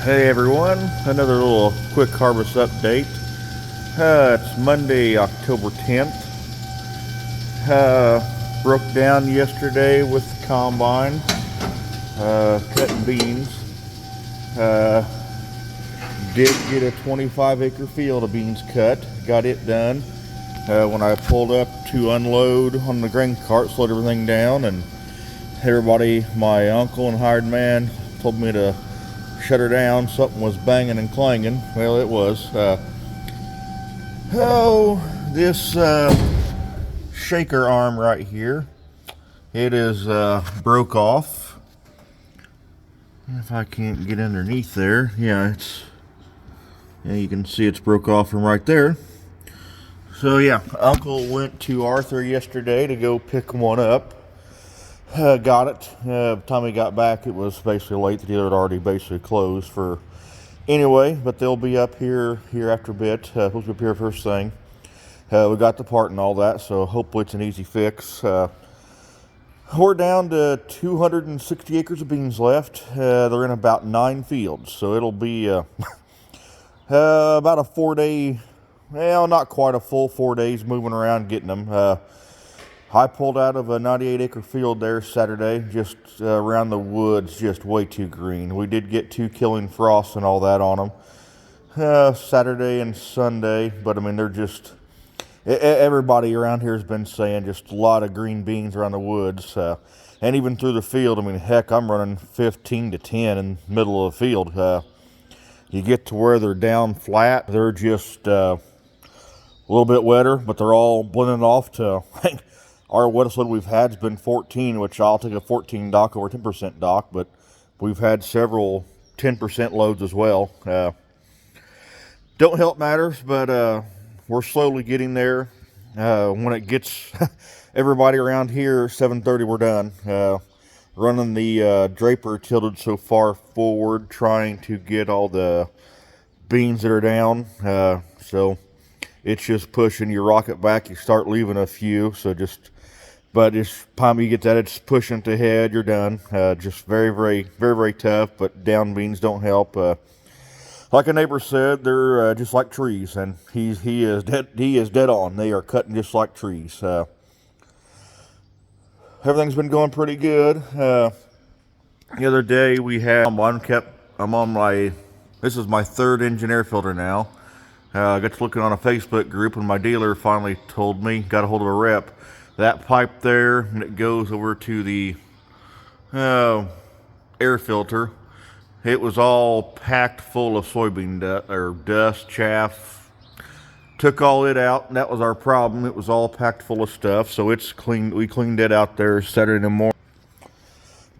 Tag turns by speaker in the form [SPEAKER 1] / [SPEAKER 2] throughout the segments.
[SPEAKER 1] Hey everyone, another little quick harvest update. It's Monday, October 10th. Broke down yesterday with the combine, cutting beans. Uh, did get a 25-acre field of beans cut, got it done. When I pulled up to unload on the grain cart, slowed everything down, and everybody, my uncle and hired man, told me to shut her down. Something was banging and clanging. Well, it was. This shaker arm right here, it is broke off. If I can't get underneath there, yeah, you can see it's broke off from right there. So yeah, Uncle went to Arthur yesterday to go pick one up. Got it. By the time he got back, it was basically late. The dealer had already basically closed for anyway, but they'll be up here after a bit. Supposed to be up here first thing. We got the part and all that, so hopefully it's an easy fix. We're down to 260 acres of beans left. They're in about 9 fields, so it'll be about a 4-day, well, not quite a full 4 days moving around getting them. I pulled out of a 98-acre field there Saturday, just around the woods, just way too green. We did get 2 killing frosts and all that on them Saturday and Sunday, but I mean, they're just, everybody around here has been saying just a lot of green beans around the woods. And even through the field, I mean, heck, I'm running 15 to 10 in the middle of the field. You get to where they're down flat, they're just a little bit wetter, but they're all blending off to, our wettest load we've had has been 14, which I'll take a 14 dock over 10% dock, but we've had several 10% loads as well. Don't help matters, but we're slowly getting there. When it gets everybody around here, 7:30 we're done. Running the draper tilted so far forward, trying to get all the beans that are down. So it's just pushing. You rock it back, you start leaving a few. So but it's time you get that, it's pushing to head, you're done. Just very tough, but down beans don't help. Like a neighbor said, they're just like trees, and he is dead on. They are cutting just like trees. Everything's been going pretty good. The other day we had, this is my 3rd engineer filter now. I got to looking on a Facebook group, and my dealer finally told me, got a hold of a rep, that pipe there, and it goes over to the air filter. It was all packed full of soybean dust, chaff. Took all it out, and that was our problem. It was all packed full of stuff, so it's clean. We cleaned it out there Saturday morning.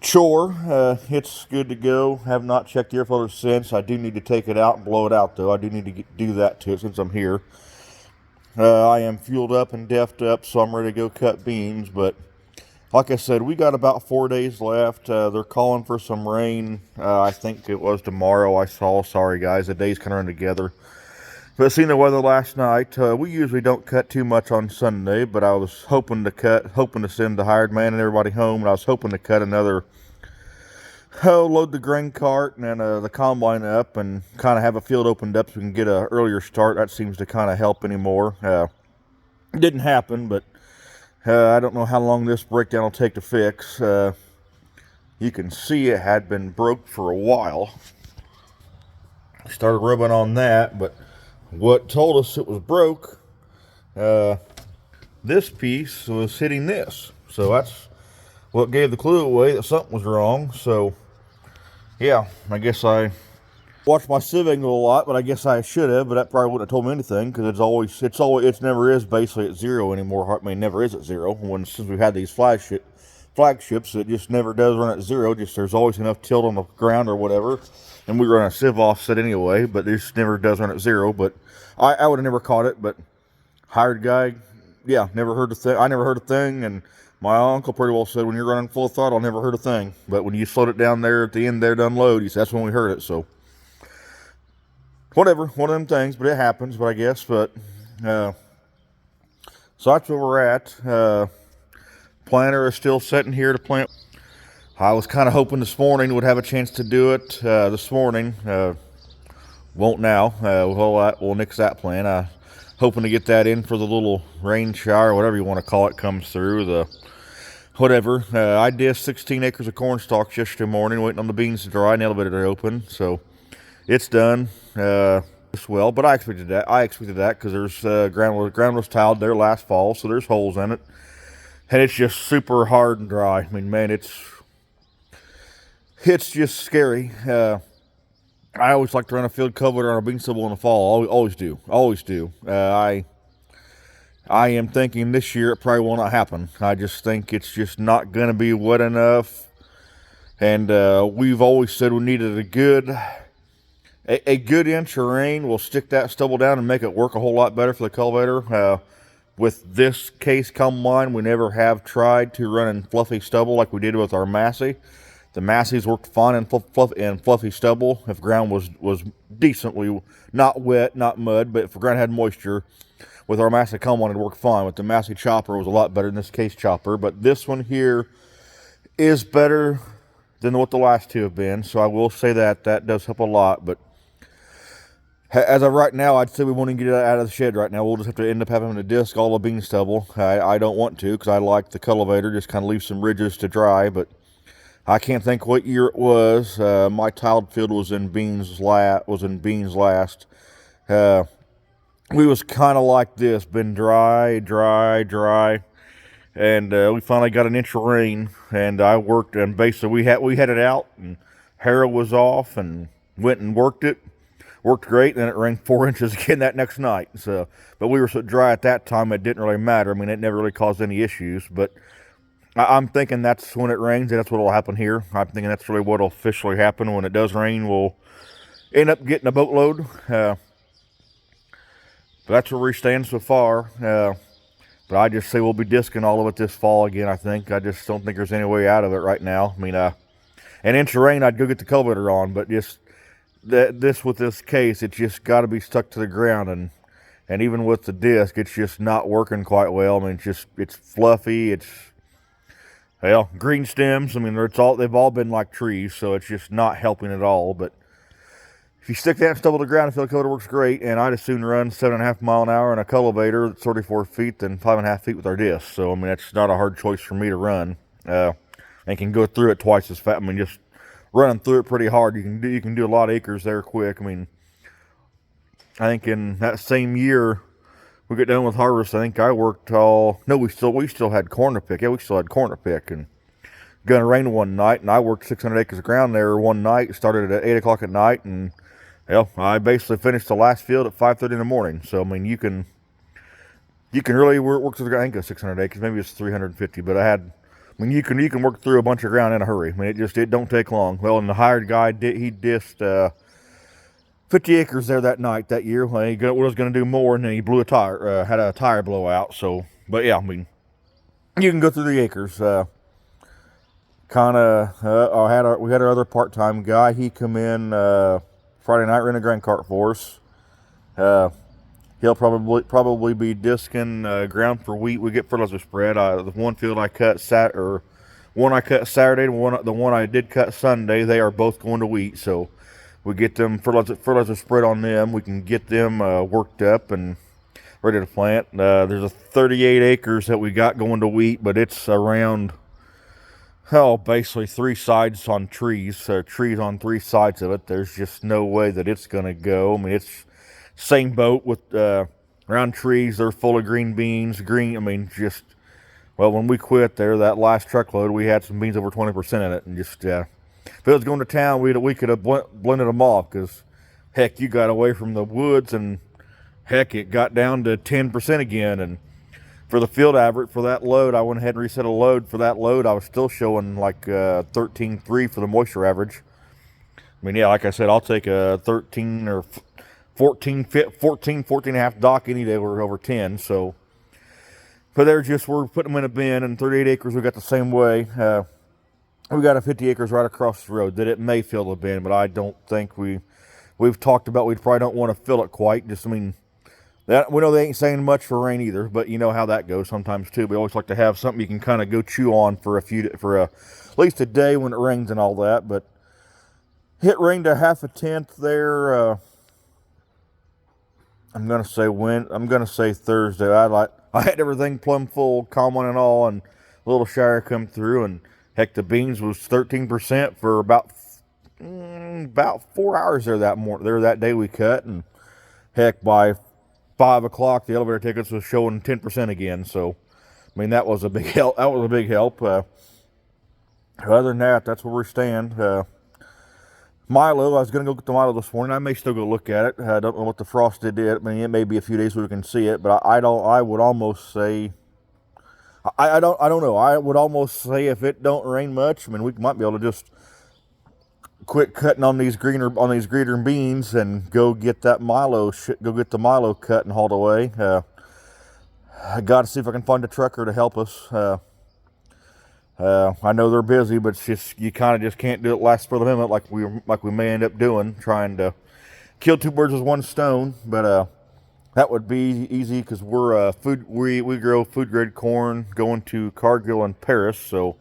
[SPEAKER 1] Chore, it's good to go. Have not checked the air filter since. I do need to take it out and blow it out, though. I do need to do that to it since I'm here. I am fueled up and deffed up, so I'm ready to go cut beans. But like I said, we got about 4 days left. They're calling for some rain. I think it was tomorrow I saw. Sorry, guys. The days kind of run together. But seeing the weather last night, we usually don't cut too much on Sunday, but I was hoping to send the hired man and everybody home, and I was hoping to cut another, load the grain cart and the combine up and kind of have a field opened up so we can get an earlier start. That seems to kind of help anymore. It didn't happen, but I don't know how long this breakdown will take to fix. You can see it had been broke for a while. Started rubbing on that, but what told us it was broke, this piece was hitting this. So that's what gave the clue away that something was wrong. So yeah, I guess I watch my signal a lot, but I guess I should have, but that probably wouldn't have told me anything, because it never is basically at 0 anymore. I mean, never is at 0. Since we've had these flagships, it just never does run at 0. Just there's always enough tilt on the ground or whatever, and we run a sieve offset anyway, but this never does run at 0. But I would have never caught it, but hired guy, yeah, never heard a thing. I never heard a thing, and my uncle pretty well said, when you're running full throttle, never heard a thing. But when you slowed it down there at the end there to unload, he said that's when we heard it. So whatever, one of them things, but it happens. But I guess, so that's where we're at. Planter is still sitting here to plant. I was kind of hoping this morning would have a chance to do it this morning. Won't now. We'll nix that plan. Hoping to get that in for the little rain shower, whatever you want to call it, comes through. The whatever. I did 16 acres of corn stalks yesterday morning, waiting on the beans to dry and the elevator to open. So it's done. Well, but I expected that. Because there's ground was tiled there last fall, so there's holes in it, and it's just super hard and dry. I mean, man, it's just scary. I always like to run a field cultivator on a bean stubble in the fall. Always do. I am thinking this year it probably will not happen. I just think it's just not going to be wet enough. And we've always said we needed a good inch of rain will stick that stubble down and make it work a whole lot better for the cultivator. With this case combine, we never have tried to run in fluffy stubble like we did with our Massey. The Masseys worked fine in fluffy stubble if ground was decently, not wet, not mud, but if the ground had moisture. With our Massey combine, it worked fine. With the Massey chopper, it was a lot better than this case chopper. But this one here is better than what the last two have been. So I will say that does help a lot. But as of right now, I'd say we won't even get it out of the shed right now. We'll just have to end up having to disc all the bean stubble. I don't want to because I like the cultivator, just kind of leave some ridges to dry. But I can't think what year it was. My tiled field was in beans last. We was kind of like this, been dry, and we finally got an inch of rain, and I worked, and basically we had it out, and harrow was off, and went and worked great, and then it rained 4 inches again that next night. So, but we were so dry at that time it didn't really matter. I mean, it never really caused any issues, but I'm thinking that's when it rains, and that's what will happen here. I'm thinking that's really what will officially happen. When it does rain, we'll end up getting a boatload. But that's where we stand so far. But I just say we'll be disking all of it this fall again, I think. I just don't think there's any way out of it right now. I mean, an inch of rain, I'd go get the cultivator on, but just with this case, it's just got to be stuck to the ground. And even with the disc, it's just not working quite well. I mean, it's fluffy. Well, green stems. I mean, they've all been like trees, so it's just not helping at all. But if you stick that stubble to the ground, I feel like it works great, and I'd as soon run 7.5 mile an hour in a cultivator that's 34 feet than 5.5 feet with our disc. So, I mean, that's not a hard choice for me to run. And can go through it twice as fast. I mean, just running through it pretty hard. You can do a lot of acres there quick. I mean, I think in that same year we got done with harvest, I think I worked we still had corn to pick. Yeah, we still had corn to pick, and gonna rain one night, and I worked 600 acres of ground there one night. Started at 8 o'clock at night, and I basically finished the last field at 5:30 in the morning. So, I mean, you can really work through the ground. I think it was 600 acres, maybe it's 350, but you can work through a bunch of ground in a hurry. I mean, it don't take long. Well, and the hired guy he dissed 50 acres there that year. Well, he was going to do more, and then he blew had a tire blowout. So, but yeah, I mean, you can go through the acres. We had our other part-time guy. He come in Friday night, ran a grain cart for us. He'll probably be disking ground for wheat. We get fertilizer spread. The one field I cut one I cut Saturday, and the one I did cut Sunday. They are both going to wheat, so we get them fertilizer spread on them. We can get them worked up and ready to plant. There's a 38 acres that we got going to wheat, but it's around basically 3 sides on trees. Trees on 3 sides of it. There's just no way that it's gonna go. I mean, it's same boat with around trees. They're full of green beans. When we quit there, that last truckload, we had some beans over 20% in it, and just if it was going to town, we could have blended them off, because heck, you got away from the woods, and heck, it got down to 10% again. And for the field average for that load, I went ahead and reset a load. For that load, I was still showing like 13.3 for the moisture average. I mean, yeah, like I said, I'll take a 13 or 14 and a half dock any day over 10. So, but we're putting them in a bin, and 38 acres we got the same way. We got a 50 acres right across the road that it may fill the bin, but I don't think we've talked about, we probably don't want to fill it quite. We know they ain't saying much for rain either, but you know how that goes sometimes too. We always like to have something you can kind of go chew on for a at least today when it rains and all that. But it rained a half a tenth there. I'm gonna say Thursday. I had everything plumb full, combine and all, and a little shower come through, and heck, the beans was 13% for about 4 hours there that day we cut, and heck, by 5 o'clock the elevator tickets was showing 10% again. So I mean, that was a big help. Other than that, that's where we stand. Milo, I was going to go get the Milo this morning. I may still go look at it. I don't know what the frost did. I mean, it may be a few days where we can see it, but I would almost say, I don't know. I would almost say if it don't rain much, I mean, we might be able to just quit cutting on these greener beans and go get that Milo cut and hauled away. I got to see if I can find a trucker to help us. I know they're busy, but it's just, you kind of just can't do it last spur of the moment like we may end up doing, trying to kill two birds with one stone. But that would be easy because we grow food grade corn going to Cargill and Paris. So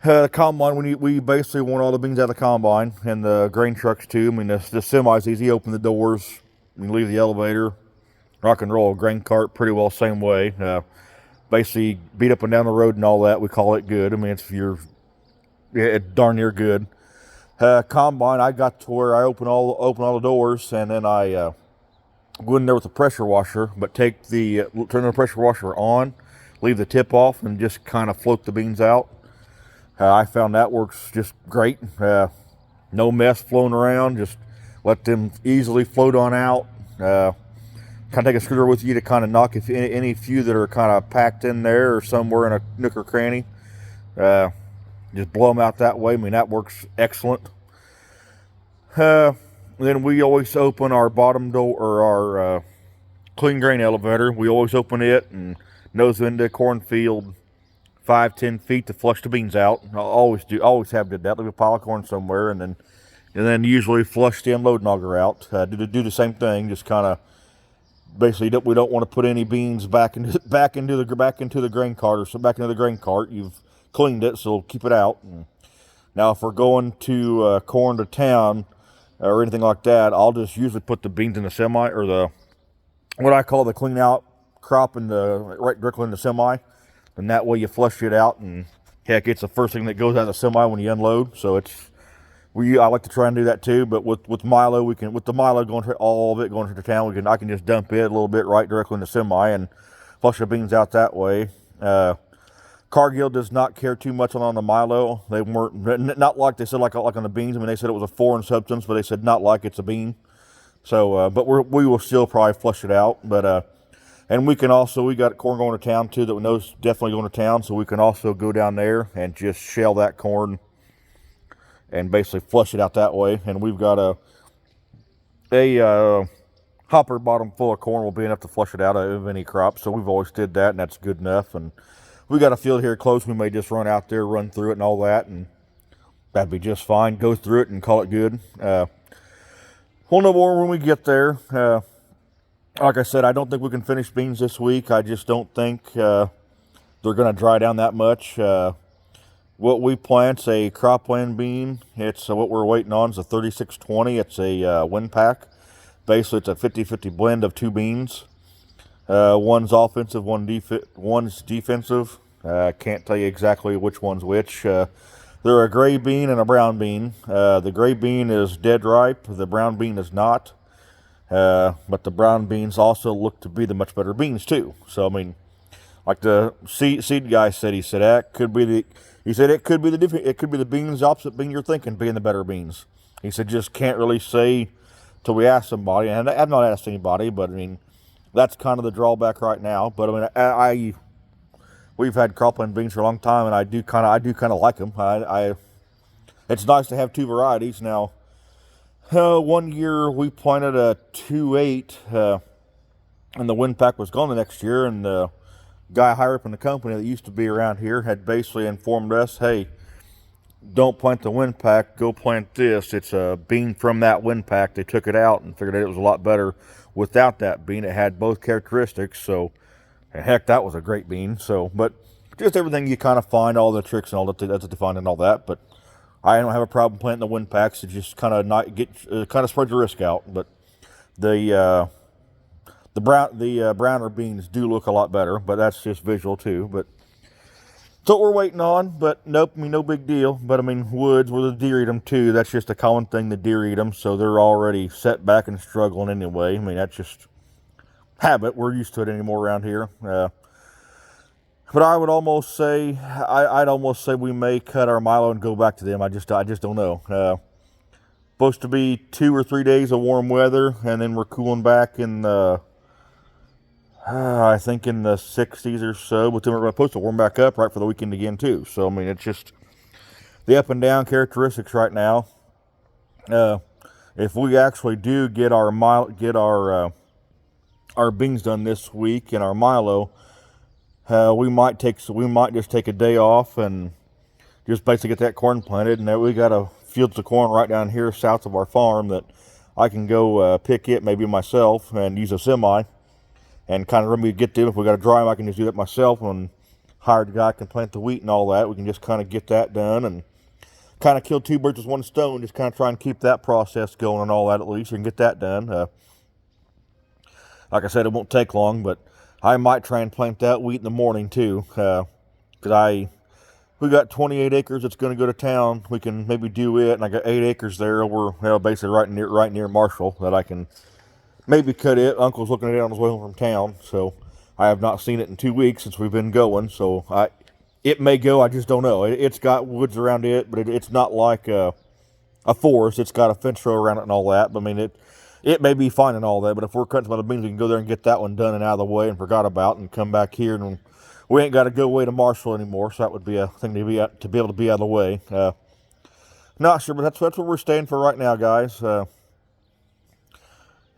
[SPEAKER 1] the combine, we basically want all the beans out of the combine, and the grain trucks too. I mean, the semi's easy. Open the doors, you leave the elevator, rock and roll. Grain cart pretty well same way. Basically beat up and down the road and all that. We call it good. I mean, it's darn near good. Combine, I got to where I open all the doors, and then I go in there with a pressure washer, but turn the pressure washer on, leave the tip off, and just kind of float the beans out. I found that works just great. No mess flowing around. Just let them easily float on out. Kind of take a scooter with you to kind of knock any few that are kind of packed in there or somewhere in a nook or cranny. Just blow them out that way. I mean, that works excellent. Then we always open our bottom door, or our clean grain elevator. We always open it and nose into cornfield 5-10 feet to flush the beans out. I always have did that. Leave a pile of corn somewhere, and then usually flush the unload auger out. Do the same thing. Just kind of basically, we don't want to put any beans back into the grain cart, or back into the grain cart. You've cleaned it, so keep it out. Now, if we're going to corn to town or anything like that, I'll just usually put the beans in the semi, or what I call the clean out crop, right directly in the semi, and that way you flush it out, and heck, it's the first thing that goes out of the semi when you unload. So I like to try and do that too, but with Milo, with the Milo all of it going to the town, I can just dump it a little bit right directly in the semi and flush the beans out that way. Cargill does not care too much on the Milo. They weren't, not like they said like on the beans. I mean, they said it was a foreign substance, but they said not like it's a bean. So, but we will still probably flush it out. But and we got corn going to town too that we know is definitely going to town, so we can also go down there and just shell that corn and basically flush it out that way. And we've got a hopper bottom full of corn will be enough to flush it out of any crop. So we've always did that, and that's good enough. And we got a field here close. We may just run out there, run through it and all that, and that'd be just fine. Go through it and call it good. We'll know more when we get there. Like I said, I don't think we can finish beans this week. I just don't think they're going to dry down that much. What we plant's a cropland bean. It's what we're waiting on is a 3620. It's a wind pack. Basically, it's a 50-50 blend of two beans. One's offensive, one's defensive. Can't tell you exactly which one's which. They're a gray bean and a brown bean. The gray bean is dead ripe. The brown bean is not. But the brown beans also look to be the much better beans too. So I mean, like the seed guy said, it could be the beans, opposite bean you're thinking being the better beans. He said just can't really say till we ask somebody, and I've not asked anybody, but I mean that's kind of the drawback right now. But I mean, we've had cropland beans for a long time, and I do kind of like them. It's nice to have two varieties now. One year we planted a 2.8, and the wind pack was gone the next year, and the guy higher up in the company that used to be around here had basically informed us, hey, don't plant the wind pack, go plant this. It's a bean from that wind pack. They took it out and figured it was a lot better without that bean. It had both characteristics, so heck, that was a great bean. So, but just everything you kind of find, all the tricks and all that that's defined and all that. But I don't have a problem planting the wind packs. It just kind of not get kind of spread your risk out. But the browner beans do look a lot better, but that's just visual too. But that's what we're waiting on. But nope, I mean, no big deal. But I mean, woods where the deer eat them too. That's just a common thing. The deer eat them, so they're already set back and struggling anyway. I mean, that's just habit. We're used to it anymore around here. But I would almost say, I'd almost say we may cut our Milo and go back to them. I just don't know. Supposed to be 2 or 3 days of warm weather, and then we're cooling back in the, I think in the 60s or so. But then we're supposed to warm back up right for the weekend again too. So I mean, it's just the up and down characteristics right now. If we actually do get our beans done this week and our Milo, we might just take a day off and just basically get that corn planted. And then we got a fields of corn right down here south of our farm that I can go pick it maybe myself and use a semi and kind of let me get them. If we got to dry them, I can just do that myself, and hired guy can plant the wheat and all that. We can just kind of get that done and kind of kill 2 birds with 1 stone. Just kind of try and keep that process going and all that at least, and get that done. Like I said, it won't take long, but I might try and plant that wheat in the morning too, because we got 28 acres that's going to go to town. We can maybe do it, and I got 8 acres there over, basically right near Marshall, that I can maybe cut it. Uncle's looking at it on his way home from town, so I have not seen it in 2 weeks since we've been going. So it may go. I just don't know. It's got woods around it, but it's not like a forest. It's got a fence row around it and all that. But I mean, it may be fine and all that, but if we're cutting some other beans, we can go there and get that one done and out of the way and forgot about, and come back here, and we ain't got to go away to Marshall anymore. So that would be a thing to be able to be out of the way. Not sure, but that's what we're staying for right now, guys. If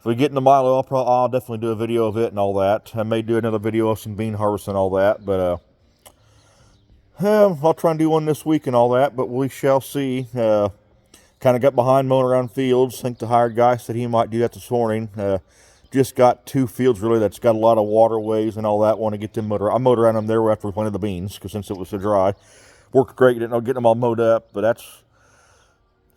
[SPEAKER 1] we get in the Milo, I'll definitely do a video of it and all that. I may do another video of some bean harvest and all that, but I'll try and do one this week and all that, but we shall see. Kind of got behind mowing around fields. I think the hired guy said he might do that this morning. Just got 2 fields really that's got a lot of waterways and all that. Want to get them mowed around. I mowed around them there after we planted the beans, because since it was so dry, worked great getting them all mowed up. But that's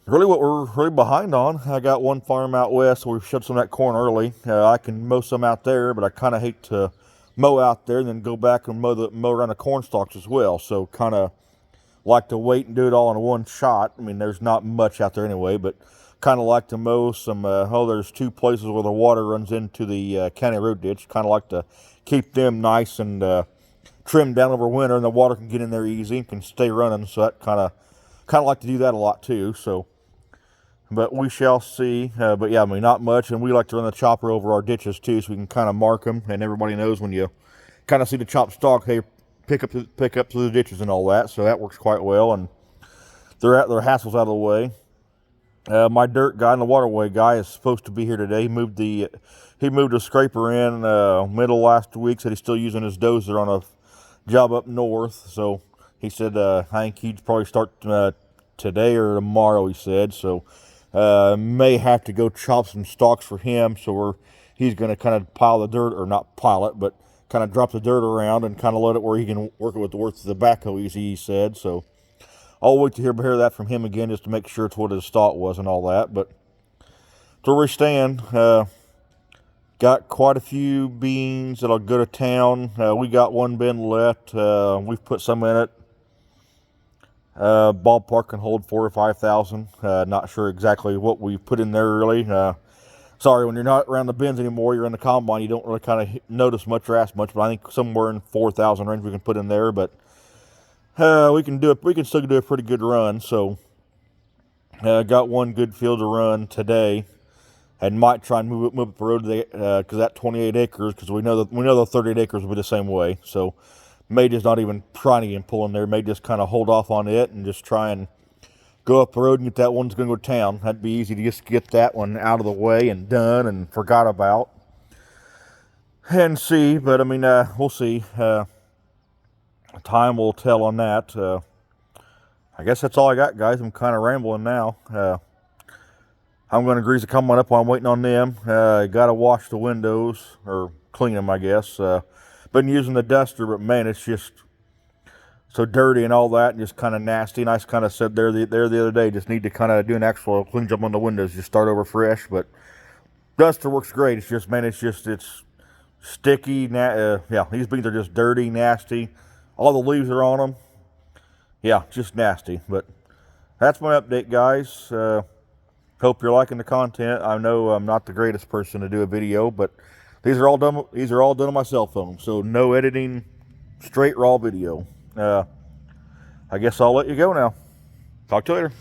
[SPEAKER 1] really what we're really behind on. I got one farm out west where we shoved some of that corn early. I can mow some out there, but I kind of hate to mow out there and then go back and mow around the corn stalks as well. So kind of like to wait and do it all in one shot. I mean, there's not much out there anyway, but kind of like to mow some, there's 2 places where the water runs into the county road ditch. Kind of like to keep them nice and trimmed down over winter, and the water can get in there easy and can stay running. So that kind of like to do that a lot too. So, but we shall see. But yeah, I mean, not much, and we like to run the chopper over our ditches too, so we can kind of mark them, and everybody knows when you kind of see the chopped stalk, hey, pick up through the ditches and all that. So that works quite well, and their hassles out of the way. My dirt guy and the waterway guy is supposed to be here today. He moved a scraper in middle last week. Said he's still using his dozer on a job up north. So he said I think he'd probably start today or tomorrow. He said so. May have to go chop some stalks for him. So he's going to kind of pile the dirt, or not pile it, but kind of drop the dirt around and kind of let it where he can work it with the backhoe easy, he said. So I'll wait to hear that from him again, just to make sure it's what his thought was and all that. But to where we stand, got quite a few beans that'll go to town. We got 1 bin left. We've put some in it. Ballpark can hold 4,000 or 5,000. Not sure exactly what we put in there really. Sorry, when you're not around the bins anymore, you're in the combine, you don't really kind of notice much or ask much, but I think somewhere in 4,000 range we can put in there. But we can still do a pretty good run. So got 1 good field to run today, and might try and move up the road because that 28 acres, because we know the 38 acres will be the same way. So may just not even try to even pull in there. May just kind of hold off on it and just try and go up the road and get that one that's going to go to town. That'd be easy to just get that one out of the way and done and forgot about. And see, but I mean, we'll see. Time will tell on that. I guess that's all I got, guys. I'm kind of rambling now. I'm going to grease the combine up while I'm waiting on them. Got to wash the windows, or clean them, I guess. Been using the duster, but man, it's just so dirty and all that, and just kind of nasty. And I kind of said there the other day, just need to kind of do an actual clean job on the windows, just start over fresh. But Duster works great. It's just, man, it's sticky. Yeah, these beans are just dirty, nasty. All the leaves are on them. Yeah, just nasty. But that's my update, guys. Hope you're liking the content. I know I'm not the greatest person to do a video, but these are all done. These are all done on my cell phone, so no editing, straight raw video. I guess I'll let you go now. Talk to you later.